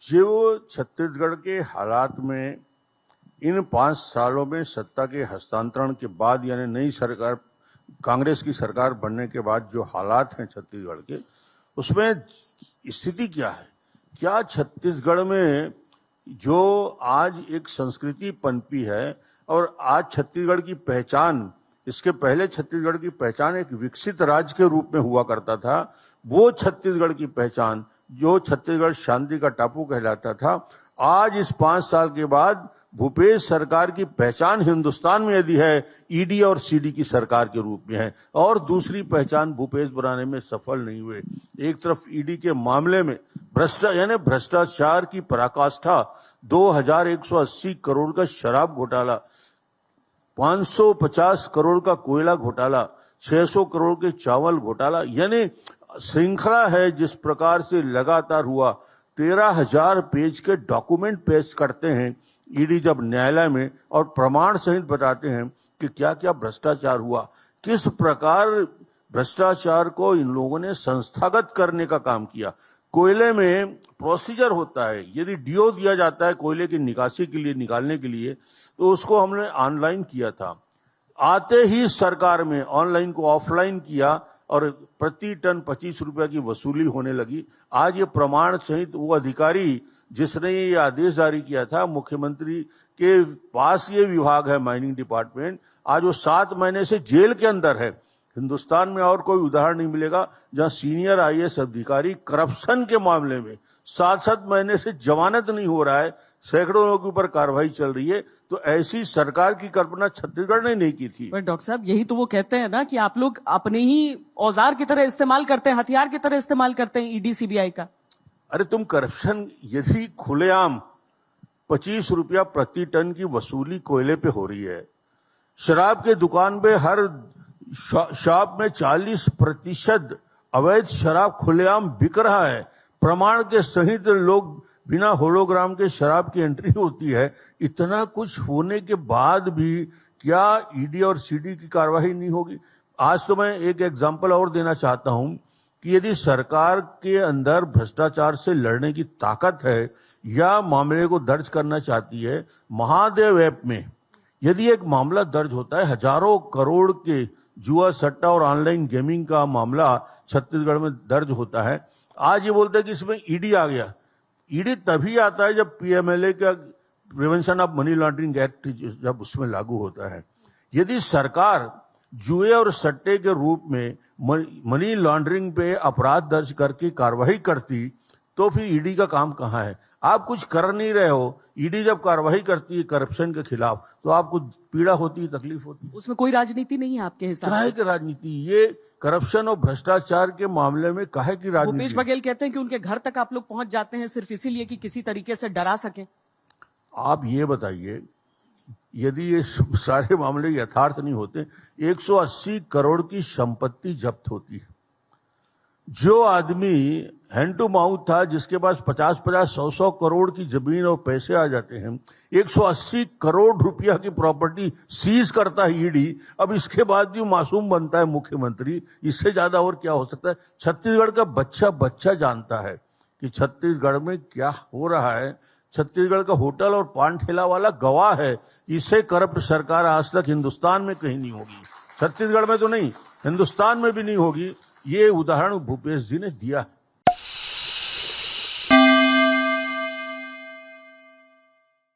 जो छत्तीसगढ़ के हालात में इन 5 सालों में सत्ता के हस्तांतरण के बाद यानी नई सरकार कांग्रेस की सरकार बनने के बाद जो हालात हैं छत्तीसगढ़ के, उसमें स्थिति क्या है? क्या छत्तीसगढ़ में जो आज एक संस्कृति पनपी है और आज छत्तीसगढ़ की पहचान, इसके पहले छत्तीसगढ़ की पहचान एक विकसित राज्य के रूप में हुआ करता था, वो छत्तीसगढ़ की पहचान जो छत्तीसगढ़ शांति का टापू कहलाता था, आज इस 5 साल के बाद भूपेश सरकार की पहचान हिंदुस्तान में यदि है, ईडी और सीडी की सरकार के रूप में है, और दूसरी पहचान भूपेश बनाने में सफल नहीं हुए। एक तरफ ईडी के मामले में भ्रष्टाचार की पराकाष्ठा, 2180 करोड़ का शराब घोटाला, 550 करोड़ का कोयला घोटाला, 600 करोड़ के चावल घोटाला, यानी श्रृंखला है जिस प्रकार से लगातार हुआ। 13,000 पेज के डॉक्यूमेंट पेश करते हैं ईडी जब न्यायालय में और प्रमाण सहित बताते हैं कि क्या क्या भ्रष्टाचार हुआ, किस प्रकार भ्रष्टाचार को इन लोगों ने संस्थागत करने का काम किया। कोयले में प्रोसीजर होता है, यदि डीओ दिया जाता है कोयले की निकासी के लिए, निकालने के लिए, तो उसको हमने ऑनलाइन किया था। आते ही सरकार में ऑनलाइन को ऑफलाइन किया और प्रति टन 25 रुपया की वसूली होने लगी। आज ये प्रमाण सहित वो अधिकारी जिसने ये आदेश जारी किया था, मुख्यमंत्री के पास ये विभाग है माइनिंग डिपार्टमेंट, आज वो 7 महीने से जेल के अंदर है। हिंदुस्तान में और कोई उदाहरण नहीं मिलेगा जहां सीनियर आईएएस अधिकारी करप्शन के मामले में 7-7 महीने से जमानत नहीं हो रहा है, सैकड़ों लोगों के ऊपर कार्रवाई चल रही है। तो ऐसी सरकार की कल्पना छत्तीसगढ़ ने नहीं की थी। पर डॉक्टर साहब, यही तो वो कहते हैं ना कि आप लोग अपने ही औजार की तरह इस्तेमाल करते हैं, हथियार की तरह इस्तेमाल करते हैं ईडी सीबीआई का। अरे तुम करप्शन यदि खुलेआम 25 रुपया प्रति टन की वसूली कोयले पे हो रही है, शराब के दुकान पे हर शॉप में 40% अवैध शराब खुलेआम बिक रहा है, प्रमाण के सहित लोग बिना होलोग्राम के शराब की एंट्री होती है, इतना कुछ होने के बाद भी क्या ईडी और सीडी की कार्रवाई नहीं होगी? आज तो मैं एक एग्जांपल और देना चाहता हूं कि यदि सरकार के अंदर भ्रष्टाचार से लड़ने की ताकत है या मामले को दर्ज करना चाहती है, महादेव ऐप में यदि एक मामला दर्ज होता है, हजारों करोड़ के जुआ सट्टा और ऑनलाइन गेमिंग का मामला छत्तीसगढ़ में दर्ज होता है, आज ये बोलते हैं कि इसमें ईडी आ गया। ईडी तभी आता है जब पीएमएलए का prevention of money laundering act जब उसमें लागू होता है। यदि सरकार जुए और सट्टे के रूप में मनी लॉन्ड्रिंग पे अपराध दर्ज करके कार्रवाई करती तो फिर ईडी का काम कहाँ है? आप कुछ कर नहीं रहे हो। ईडी जब कार्रवाई करती है करप्शन के खिलाफ तो आपको पीड़ा होती है, तकलीफ होती है। उसमें कोई राजनीति नहीं है आपके हिसाब से? काहे की राजनीति? ये करप्शन और भ्रष्टाचार के मामले में काहे की राजनीति? भूपेश बघेल कहते हैं कि उनके घर तक आप लोग पहुंच जाते हैं सिर्फ इसीलिए कि किसी तरीके से डरा सकें। आप ये बताइए, यदि ये सारे मामले यथार्थ नहीं होते, 180 करोड़ की संपत्ति जब्त होती है। जो आदमी हैंड टू माउथ था, जिसके पास 50-50, 100-100 करोड़ की जमीन और पैसे आ जाते हैं, 180 करोड़ रुपया की प्रॉपर्टी सीज करता है ईडी। अब इसके बाद भी मासूम बनता है मुख्यमंत्री, इससे ज्यादा और क्या हो सकता है? छत्तीसगढ़ का बच्चा जानता है कि छत्तीसगढ़ में क्या हो रहा है। छत्तीसगढ़ का होटल और पान ठेला वाला गवाह है। इसे करप्ट सरकार आज तक हिंदुस्तान में कहीं नहीं होगी, छत्तीसगढ़ में तो नहीं, हिंदुस्तान में भी नहीं होगी। ये उदाहरण भूपेश जी ने दिया है।